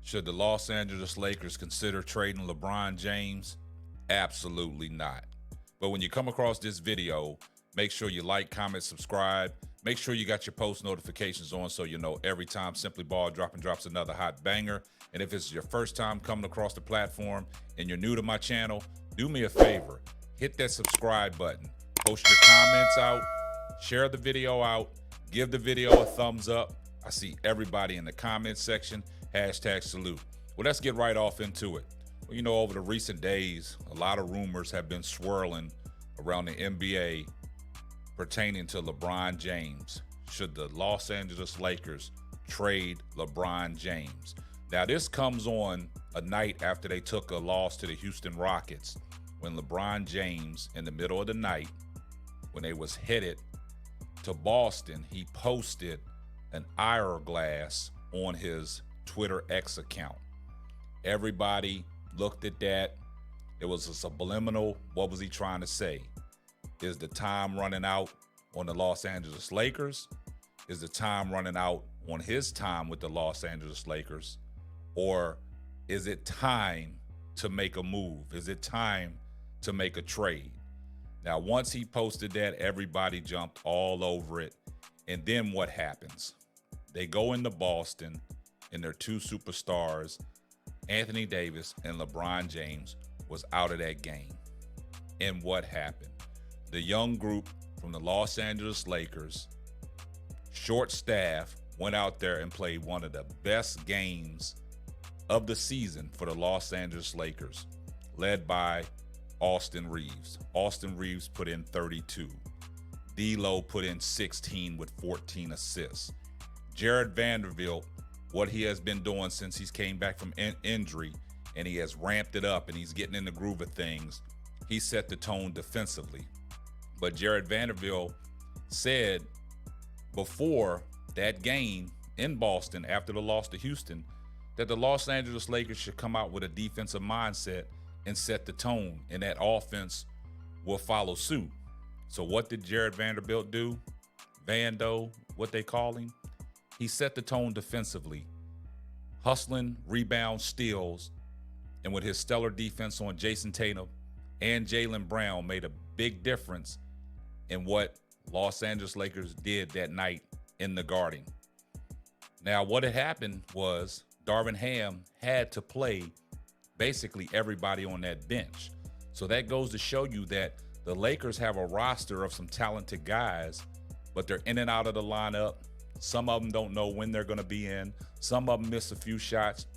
Should the Los Angeles Lakers consider trading LeBron James? Absolutely not. But when you come across this video, make sure you like, comment, subscribe. Make sure you got your post notifications on so you know every time Simply Ball drops another hot banger. And if it's your first time coming across the platform and you're new to my channel, do me a favor. Hit that subscribe button. Post your comments out. Share the video out. Give the video a thumbs up. I see everybody in the comments section. #salute. Well, let's get right off into it. Well, you know, over the recent days, a lot of rumors have been swirling around the NBA pertaining to LeBron James. Should the Los Angeles Lakers trade LeBron James? Now, this comes on a night after they took a loss to the Houston Rockets, when LeBron James, in the middle of the night, when they was headed to Boston, he posted an hourglass on his Twitter X account. Everybody looked at that. It was a subliminal. What was he trying to say? Is the time running out on the Los Angeles Lakers? Is the time running out on his time with the Los Angeles Lakers? Or is it time to make a move? Is it time to make a trade? Now, once he posted that, everybody jumped all over it. And then what happens? They go into Boston, and their two superstars, Anthony Davis and LeBron James, was out of that game. And what happened? The young group from the Los Angeles Lakers, short staff, went out there and played one of the best games of the season for the Los Angeles Lakers, led by Austin Reeves. Austin Reeves put in 32. D'Lo put in 16 with 14 assists. Jared Vanderbilt, what he has been doing since he's came back from injury, and he has ramped it up and he's getting in the groove of things, he set the tone defensively. But Jared Vanderbilt said before that game in Boston, after the loss to Houston, that the Los Angeles Lakers should come out with a defensive mindset and set the tone, and that offense will follow suit. So what did Jared Vanderbilt do? Vando, what they call him? He set the tone defensively, hustling, rebounds, steals, and with his stellar defense on Jason Tatum and Jaylen Brown, made a big difference in what Los Angeles Lakers did that night in the Garden. Now, what had happened was Darvin Ham had to play basically everybody on that bench. So that goes to show you that the Lakers have a roster of some talented guys, but they're in and out of the lineup. Some of them don't know when they're going to be in. Some of them miss a few shots.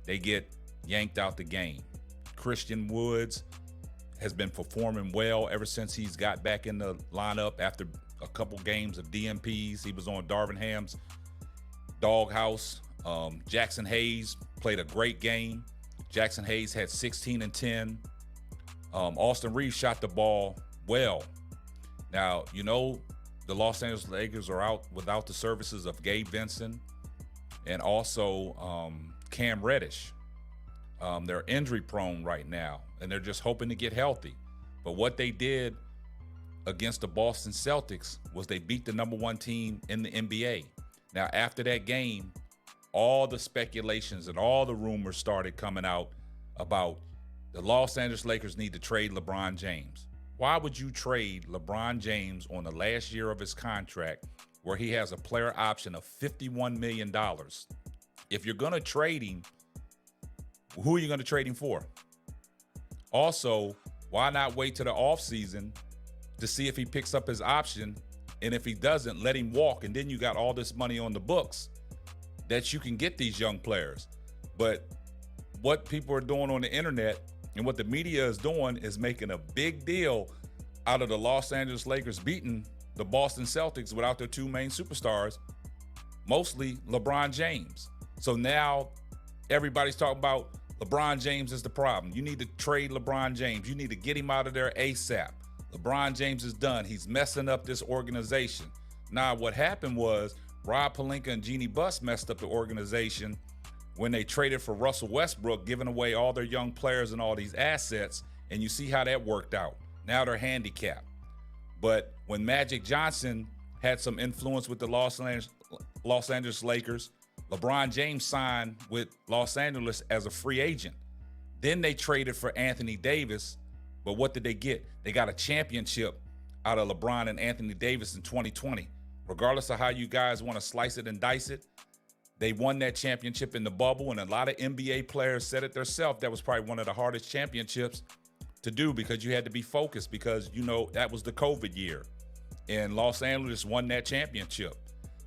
They get yanked out the game. Christian Woods has been performing well ever since he's got back in the lineup after a couple games of DMPs. He was on Darvin Ham's doghouse. Jackson Hayes played a great game. Jackson Hayes had 16 and 10. Austin Reeves shot the ball well. Now, you know, the Los Angeles Lakers are out without the services of Gabe Vincent and also Cam Reddish. They're injury prone right now, and they're just hoping to get healthy. But what they did against the Boston Celtics was they beat the #1 team in the NBA. Now, after that game, all the speculations and all the rumors started coming out about the Los Angeles Lakers need to trade LeBron James. Why would you trade LeBron James on the last year of his contract where he has a player option of $51 million? If you're going to trade him, who are you going to trade him for? Also, why not wait to the offseason to see if he picks up his option? And if he doesn't, let him walk. And then you got all this money on the books that you can get these young players. But what people are doing on the internet and what the media is doing is making a big deal out of the Los Angeles Lakers beating the Boston Celtics without their two main superstars, mostly LeBron James. So now everybody's talking about LeBron James is the problem. You need to trade LeBron James. You need to get him out of there ASAP. LeBron James is done. He's messing up this organization. Now, what happened was Rob Pelinka and Jeannie Buss messed up the organization when they traded for Russell Westbrook, giving away all their young players and all these assets, and you see how that worked out. Now they're handicapped. But when Magic Johnson had some influence with the Los Angeles Lakers, LeBron James signed with Los Angeles as a free agent. Then they traded for Anthony Davis. But what did they get? They got a championship out of LeBron and Anthony Davis in 2020. Regardless of how you guys want to slice it and dice it, they won that championship in the bubble, and a lot of NBA players said it themselves. That was probably one of the hardest championships to do because you had to be focused because, you know, that was the COVID year. And Los Angeles won that championship.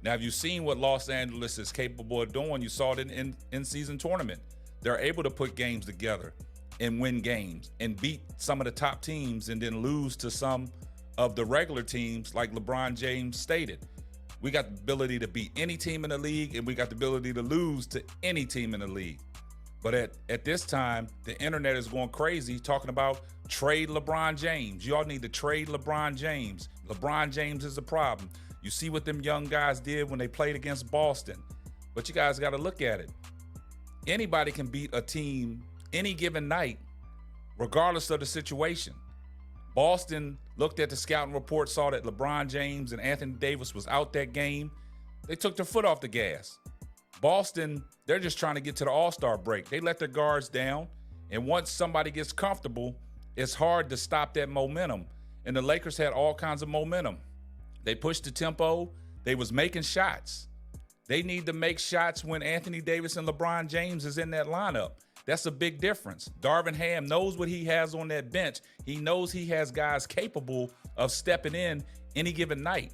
Now, have you seen what Los Angeles is capable of doing? You saw it in in-season tournament. They're able to put games together and win games and beat some of the top teams and then lose to some of the regular teams, like LeBron James stated. We got the ability to beat any team in the league, and we got the ability to lose to any team in the league. But at this time, the internet is going crazy talking about trade LeBron James. Y'all need to trade LeBron James. LeBron James is the problem. You see what them young guys did when they played against Boston. But you guys got to look at it. Anybody can beat a team any given night, regardless of the situation. Boston looked at the scouting report, saw that LeBron James and Anthony Davis was out that game. They took their foot off the gas. Boston, they're just trying to get to the All-Star break. They let their guards down, and once somebody gets comfortable, it's hard to stop that momentum. And the Lakers had all kinds of momentum. They pushed the tempo. They was making shots. They need to make shots when Anthony Davis and LeBron James is in that lineup. That's a big difference. Darvin Ham knows what he has on that bench. He knows he has guys capable of stepping in any given night.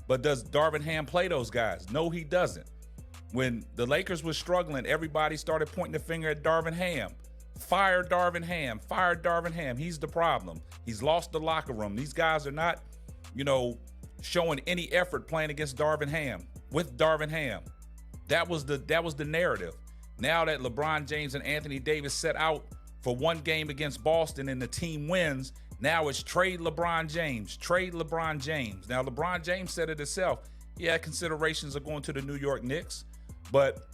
But does Darvin Ham play those guys? No, he doesn't. When the Lakers were struggling, everybody started pointing the finger at Darvin Ham. Fire Darvin Ham. Fire Darvin Ham. He's the problem. He's lost the locker room. These guys are not, showing any effort playing against Darvin Ham, with Darvin Ham. That was the narrative. Now that LeBron James and Anthony Davis set out for one game against Boston and the team wins, now it's trade LeBron James. Trade LeBron James. Now, LeBron James said it himself. Yeah, considerations are going to the New York Knicks. But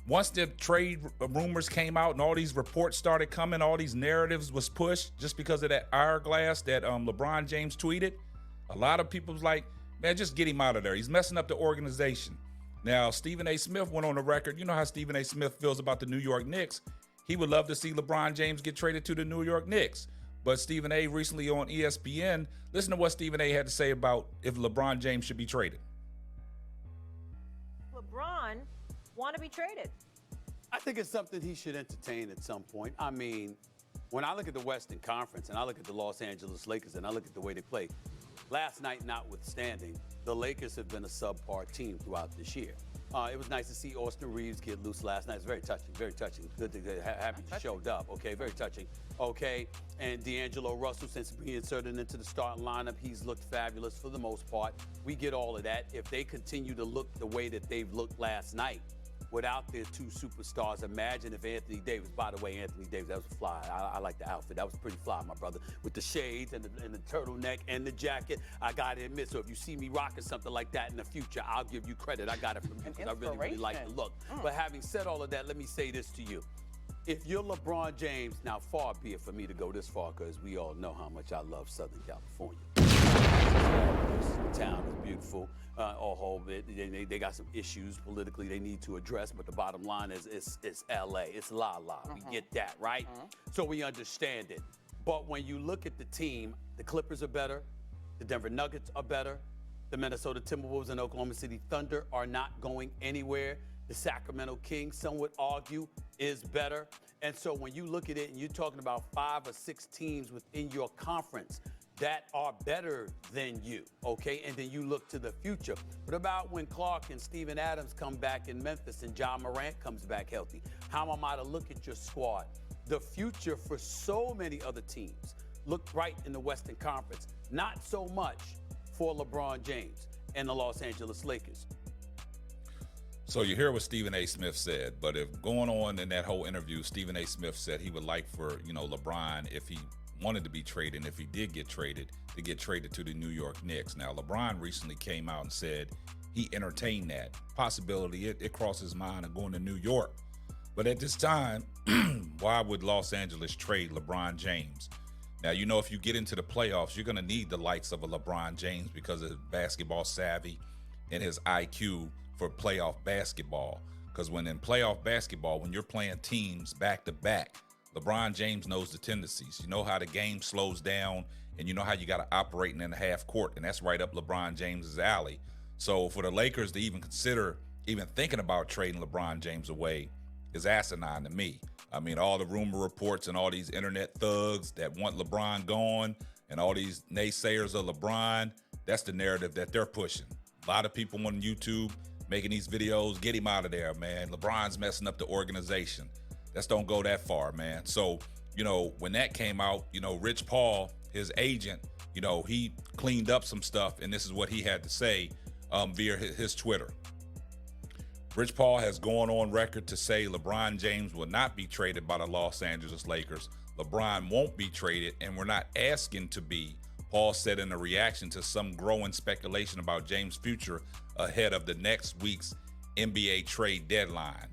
once the trade rumors came out and all these reports started coming, all these narratives was pushed just because of that hourglass that LeBron James tweeted, a lot of people was like, man, just get him out of there. He's messing up the organization. Now, Stephen A. Smith went on the record. You know how Stephen A. Smith feels about the New York Knicks. He would love to see LeBron James get traded to the New York Knicks. But Stephen A. recently on ESPN, listen to what Stephen A. had to say about if LeBron James should be traded. LeBron want to be traded? I think it's something he should entertain at some point. I mean, when I look at the Western Conference and I look at the Los Angeles Lakers and I look at the way they play, last night notwithstanding, the Lakers have been a subpar team throughout this year. It was nice to see Austin Reeves get loose last night. It's very touching, very touching. Good to happy you showed up. Okay, very touching. Okay, and D'Angelo Russell, since being inserted into the starting lineup, he's looked fabulous for the most part. We get all of that. If they continue to look the way that they've looked last night, without their two superstars, imagine if Anthony Davis, by the way, Anthony Davis, that was fly. I like the outfit. That was pretty fly, my brother. With the shades and the turtleneck and the jacket, I got to admit. So if you see me rocking something like that in the future, I'll give you credit. I got it from you because I really like the look. But having said all of that, let me say this to you. If you're LeBron James, now far be it for me to go this far because we all know how much I love Southern California. The town is beautiful. All whole bit. They got some issues politically they need to address, but the bottom line is it's LA. It's la la. We get that, right? So we understand it. But when you look at the team, the Clippers are better, the Denver Nuggets are better, the Minnesota Timberwolves and Oklahoma City Thunder are not going anywhere. The Sacramento Kings, some would argue, is better. And so when you look at it and you're talking about 5 or 6 teams within your conference that are better than you, okay? And then you look to the future. What about when Clark and Steven Adams come back in Memphis and John Morant comes back healthy? How am I to look at your squad? The future for so many other teams look bright in the Western Conference. Not so much for LeBron James and the Los Angeles Lakers. So you hear what Stephen A. Smith said, but if going on in that whole interview, Stephen A. Smith said he would like for, LeBron, if he wanted to be traded, and if he did get traded, to get traded to the New York Knicks. Now, LeBron recently came out and said he entertained that possibility. It crossed his mind of going to New York. But at this time, why would Los Angeles trade LeBron James? Now, if you get into the playoffs, you're going to need the likes of a LeBron James because of his basketball savvy and his IQ for playoff basketball. Because when in playoff basketball, when you're playing teams back to back, LeBron James knows the tendencies. You know how the game slows down, and you know how you got to operate in the half court, and that's right up LeBron James's alley. So for the Lakers to even consider even thinking about trading LeBron James away is asinine to me. I mean, all the rumor reports and all these internet thugs that want LeBron gone and all these naysayers of LeBron, that's the narrative that they're pushing. A lot of people on YouTube making these videos, get him out of there, man. LeBron's messing up the organization. Let's don't go that far, man. So, you know, when that came out, you know, Rich Paul, his agent, you know, he cleaned up some stuff, and this is what he had to say via his Twitter. Rich Paul has gone on record to say LeBron James will not be traded by the Los Angeles Lakers. LeBron won't be traded, and we're not asking to be, Paul said in a reaction to some growing speculation about James' future ahead of the next week's NBA trade deadline.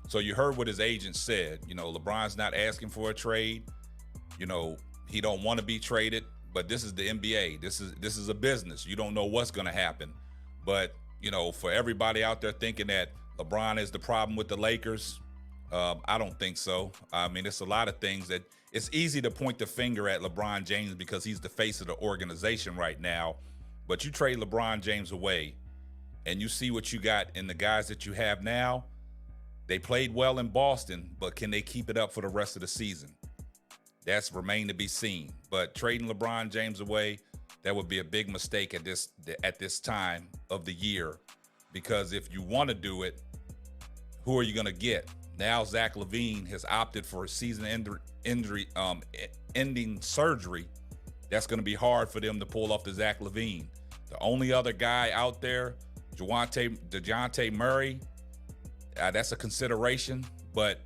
So you heard what his agent said. You know, LeBron's not asking for a trade. You know, he don't want to be traded, but this is the NBA. This is a business. You don't know what's going to happen. But, you know, for everybody out there thinking that LeBron is the problem with the Lakers, I don't think so. I mean, it's a lot of things that it's easy to point the finger at LeBron James because he's the face of the organization right now. But you trade LeBron James away and you see what you got in the guys that you have now. They played well in Boston, but can they keep it up for the rest of the season? That's remained to be seen. But trading LeBron James away, that would be a big mistake at this time of the year, because if you want to do it, who are you going to get? Now Zach LaVine has opted for a season-ending surgery. That's going to be hard for them to pull off the Zach LaVine. The only other guy out there, DeJounte Murray, that's a consideration, but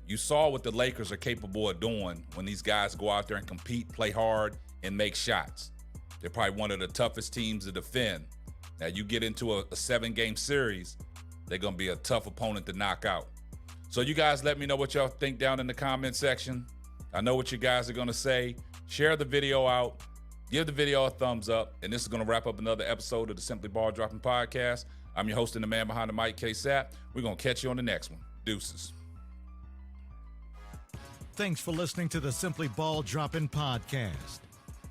you saw what the Lakers are capable of doing when these guys go out there and compete, play hard, and make shots. They're probably one of the toughest teams to defend. Now, you get into a 7-game series, they're going to be a tough opponent to knock out. So you guys let me know what y'all think down in the comment section. I know what you guys are going to say. Share the video out. Give the video a thumbs up. And this is going to wrap up another episode of the Simply Ball Dropping Podcast. I'm your host and the man behind the mic, K-Sap. We're going to catch you on the next one. Deuces. Thanks for listening to the Simply Ball Dropping Podcast.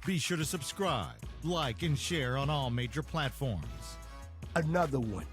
Be sure to subscribe, like, and share on all major platforms. Another one.